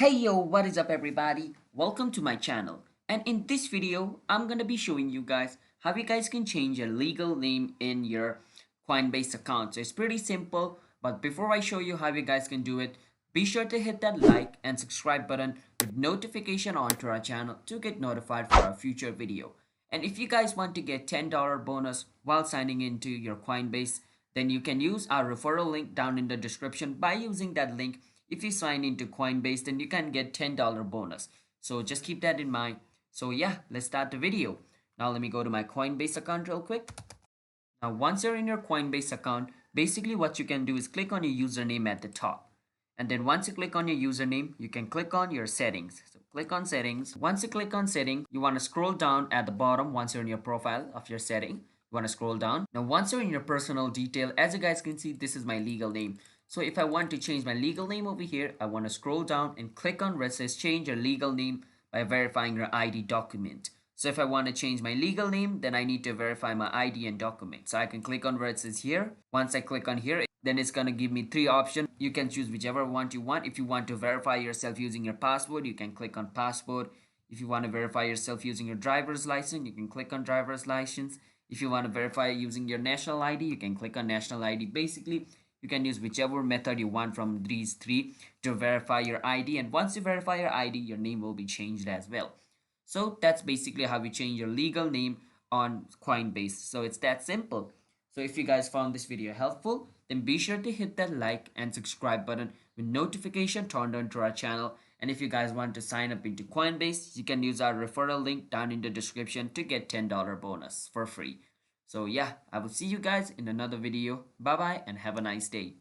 Hey yo, what is up everybody? Welcome to my channel. And in this video, I'm gonna be showing you guys how you guys can change your legal name in your Coinbase account. So it's pretty simple, but before I show you how you guys can do it, be sure to hit that like and subscribe button with notification on to our channel to get notified for our future video. And if you guys want to get $10 bonus while signing into your Coinbase, then you can use our referral link down in the description. By using that link, if you sign into Coinbase, then you can get $10 bonus. So just keep that in mind. So yeah, let's start the video. Now let me go to my Coinbase account real quick. Now once you're in your Coinbase account, basically what you can do is click on your username at the top. And then once you click on your username, you can click on your settings. So click on settings. Once you click on setting, you want to scroll down at the bottom once you're in your profile of your setting. You want to scroll down. Now once you're in your personal detail, as you guys can see, this is my legal name. So if I want to change my legal name over here, I want to scroll down and click on where it says change your legal name by verifying your ID document. So if I want to change my legal name, then I need to verify my ID and document. So I can click on where it says here. Once I click on here, then it's going to give me three options. You can choose whichever one you want. If you want to verify yourself using your passport, you can click on passport. If you want to verify yourself using your driver's license, you can click on driver's license. If you want to verify using your national ID, you can click on national ID. Basically, you can use whichever method you want from these three to verify your ID. And once you verify your ID, your name will be changed as well. So that's basically how you change your legal name on Coinbase. So it's that simple. So if you guys found this video helpful, then be sure to hit that like and subscribe button with notification turned on to our channel. And if you guys want to sign up into Coinbase, you can use our referral link down in the description to get $10 bonus for free. So yeah, I will see you guys in another video. Bye bye and have a nice day.